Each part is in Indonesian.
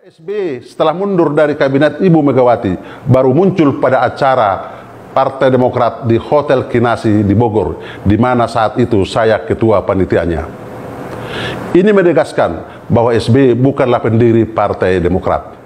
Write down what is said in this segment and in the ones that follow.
SBY setelah mundur dari kabinet Ibu Megawati baru muncul pada acara Partai Demokrat di Hotel Kinasi di Bogor, di mana saat itu saya ketua panitianya. Ini menegaskan bahwa SBY bukanlah pendiri Partai Demokrat.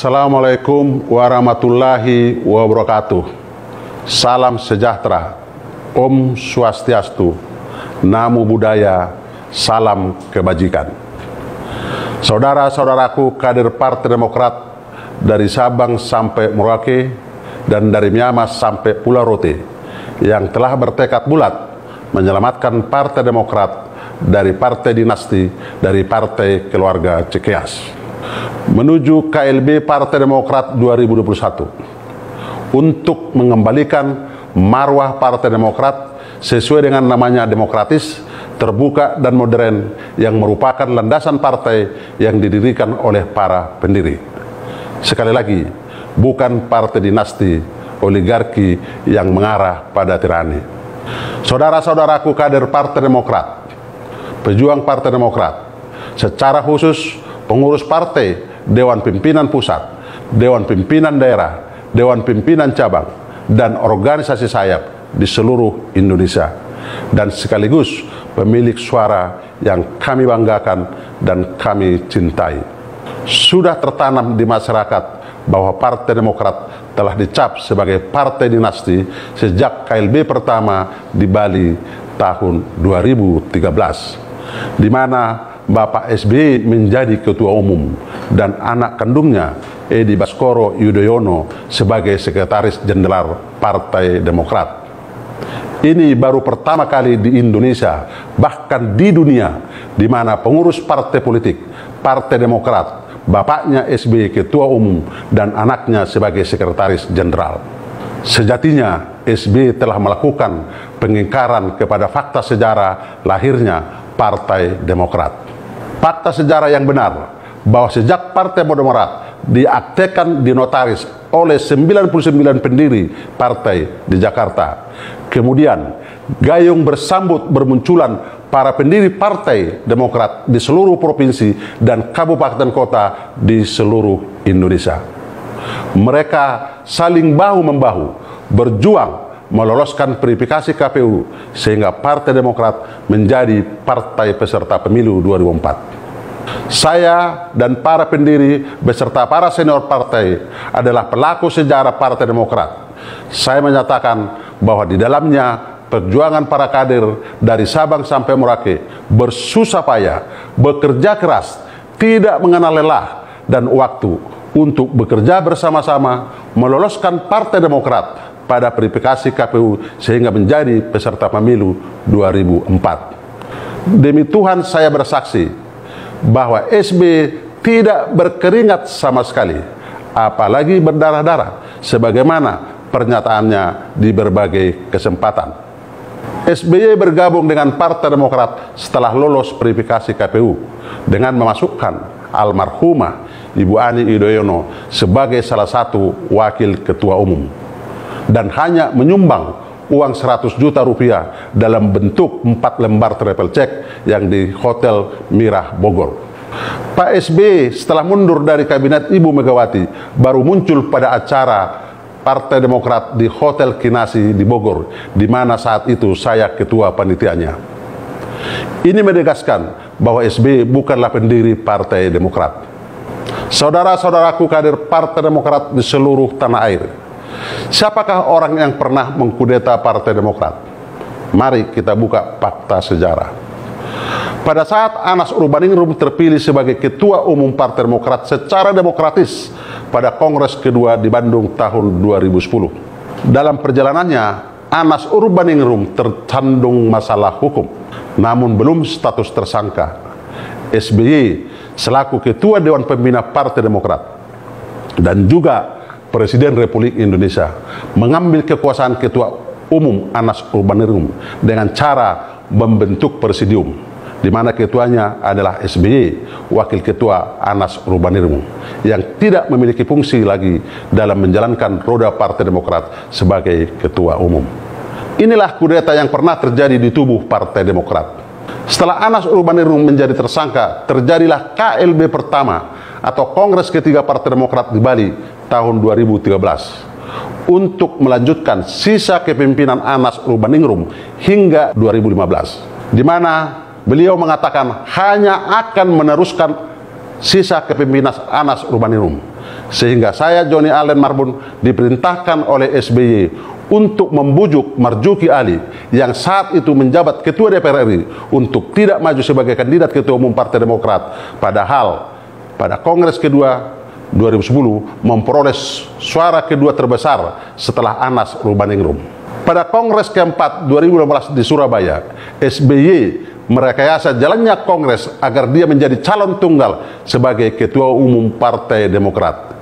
Assalamualaikum warahmatullahi wabarakatuh. Salam sejahtera, Om Swastiastu, Namo Buddhaya, salam kebajikan. Saudara-saudaraku kader Partai Demokrat dari Sabang sampai Merauke dan dari Miamas sampai Pulau Rote yang telah bertekad bulat menyelamatkan Partai Demokrat dari partai dinasti, dari partai keluarga Cikeas, menuju KLB Partai Demokrat 2021 untuk mengembalikan marwah Partai Demokrat sesuai dengan namanya demokratis, terbuka dan modern yang merupakan landasan partai yang didirikan oleh para pendiri. Sekali lagi, bukan partai dinasti oligarki yang mengarah pada tirani. Saudara-saudaraku kader Partai Demokrat, pejuang Partai Demokrat, secara khusus pengurus partai, Dewan Pimpinan Pusat, Dewan Pimpinan Daerah, Dewan Pimpinan Cabang, dan organisasi sayap di seluruh Indonesia, dan sekaligus pemilik suara yang kami banggakan dan kami cintai. Sudah tertanam di masyarakat bahwa Partai Demokrat telah dicap sebagai partai dinasti sejak KLB pertama di Bali tahun 2013, di mana Bapak SBY menjadi ketua umum dan anak kandungnya Edi Baskoro Yudhoyono sebagai sekretaris jenderal Partai Demokrat. Ini baru pertama kali di Indonesia, bahkan di dunia, di mana pengurus partai politik Partai Demokrat, bapaknya SBY ketua umum dan anaknya sebagai sekretaris jenderal. Sejatinya SBY telah melakukan pengingkaran kepada fakta sejarah lahirnya Partai Demokrat. Fakta sejarah yang benar bahwa sejak Partai Demokrat diaktekan di notaris oleh 99 pendiri partai di Jakarta, kemudian gayung bersambut bermunculan para pendiri Partai Demokrat di seluruh provinsi dan kabupaten kota di seluruh Indonesia. Mereka saling bahu-membahu berjuang meloloskan verifikasi KPU sehingga Partai Demokrat menjadi partai peserta pemilu 2004. Saya dan para pendiri beserta para senior partai adalah pelaku sejarah Partai Demokrat. Saya menyatakan bahwa di dalamnya perjuangan para kader dari Sabang sampai Merauke bersusah payah, bekerja keras, tidak mengenal lelah dan waktu untuk bekerja bersama-sama meloloskan Partai Demokrat pada verifikasi KPU sehingga menjadi peserta pemilu 2004. Demi Tuhan saya bersaksi bahwa SBY tidak berkeringat sama sekali, apalagi berdarah-darah sebagaimana pernyataannya di berbagai kesempatan. SBY bergabung dengan Partai Demokrat setelah lolos verifikasi KPU dengan memasukkan almarhumah Ibu Ani Yudhoyono sebagai salah satu wakil ketua umum dan hanya menyumbang uang 100 juta rupiah dalam bentuk 4 lembar travel check yang di Hotel Mirah Bogor. Pak SBY setelah mundur dari kabinet Ibu Megawati baru muncul pada acara Partai Demokrat di Hotel Kinasi di Bogor, di mana saat itu saya ketua panitianya. Ini menegaskan bahwa SBY bukanlah pendiri Partai Demokrat. Saudara-saudaraku kader Partai Demokrat di seluruh tanah air, siapakah orang yang pernah mengkudeta Partai Demokrat? Mari kita buka fakta sejarah. Pada saat Anas Urbaningrum terpilih sebagai Ketua Umum Partai Demokrat secara demokratis pada Kongres kedua di Bandung tahun 2010. Dalam perjalanannya, Anas Urbaningrum tersandung masalah hukum, namun belum status tersangka. SBY selaku Ketua Dewan Pembina Partai Demokrat dan juga Presiden Republik Indonesia mengambil kekuasaan Ketua Umum Anas Urbaningrum dengan cara membentuk presidium, di mana ketuanya adalah SBY, wakil ketua Anas Urbaningrum, yang tidak memiliki fungsi lagi dalam menjalankan roda Partai Demokrat sebagai ketua umum. Inilah kudeta yang pernah terjadi di tubuh Partai Demokrat. Setelah Anas Urbaningrum menjadi tersangka, terjadilah KLB pertama atau Kongres ketiga Partai Demokrat di Bali tahun 2013 untuk melanjutkan sisa kepemimpinan Anas Urbaningrum hingga 2015, di mana beliau mengatakan hanya akan meneruskan sisa kepemimpinan Anas Urbaningrum, sehingga saya Johnny Allen Marbun diperintahkan oleh SBY untuk membujuk Marzuki Ali yang saat itu menjabat Ketua DPR RI untuk tidak maju sebagai kandidat Ketua Umum Partai Demokrat, padahal pada Kongres kedua 2010 memperoleh suara kedua terbesar setelah Anas Urbaningrum. Pada Kongres keempat 2015 di Surabaya, SBY merekayasa jalannya Kongres agar dia menjadi calon tunggal sebagai Ketua Umum Partai Demokrat.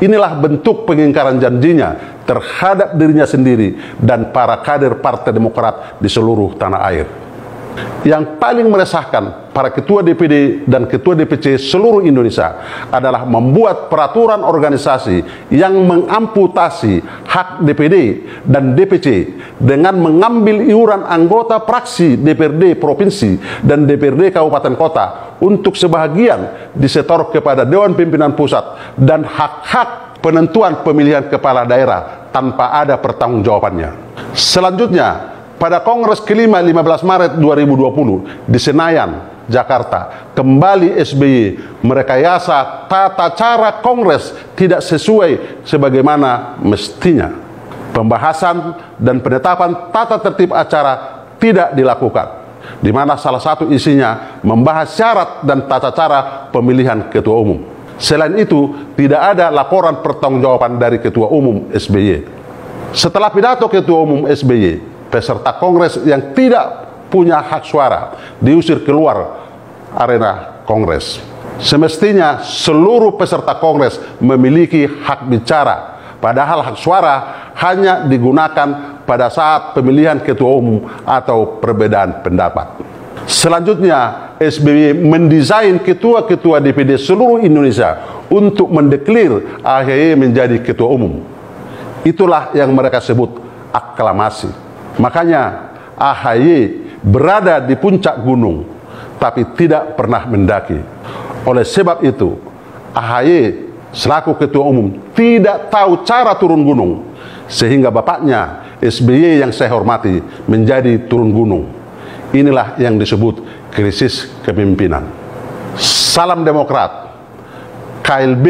Inilah bentuk pengingkaran janjinya terhadap dirinya sendiri dan para kader Partai Demokrat di seluruh tanah air. Yang paling meresahkan para ketua DPD dan ketua DPC seluruh Indonesia adalah membuat peraturan organisasi yang mengamputasi hak DPD dan DPC dengan mengambil iuran anggota fraksi DPRD Provinsi dan DPRD Kabupaten Kota untuk sebahagian disetor kepada Dewan Pimpinan Pusat dan hak-hak penentuan pemilihan kepala daerah tanpa ada pertanggungjawabannya. Selanjutnya, pada Kongres kelima 15 Maret 2020 di Senayan, Jakarta, kembali SBY merekayasa tata cara Kongres tidak sesuai sebagaimana mestinya. Pembahasan dan penetapan tata tertib acara tidak dilakukan, di mana salah satu isinya membahas syarat dan tata cara pemilihan ketua umum. Selain itu, tidak ada laporan pertanggungjawaban dari Ketua Umum SBY. Setelah pidato Ketua Umum SBY, peserta Kongres yang tidak punya hak suara diusir keluar arena Kongres. Semestinya seluruh peserta Kongres memiliki hak bicara, padahal hak suara hanya digunakan pada saat pemilihan Ketua Umum atau perbedaan pendapat. Selanjutnya, SBY mendesain ketua-ketua DPD seluruh Indonesia untuk mendeklir AHY menjadi Ketua Umum. Itulah yang mereka sebut aklamasi. Makanya AHY berada di puncak gunung, tapi tidak pernah mendaki. Oleh sebab itu, AHY selaku Ketua Umum tidak tahu cara turun gunung, sehingga bapaknya SBY yang saya hormati menjadi turun gunung. Inilah yang disebut krisis kepemimpinan. Salam Demokrat, KLB,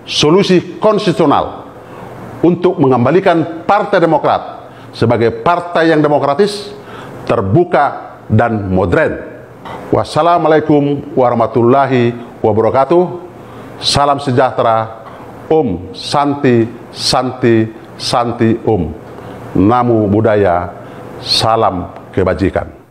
solusi konstitusional untuk mengembalikan Partai Demokrat sebagai partai yang demokratis, terbuka, dan modern. Wassalamualaikum warahmatullahi wabarakatuh. Salam sejahtera. Om Santi Santi Santi Om. Namo Buddhaya. Salam kebajikan.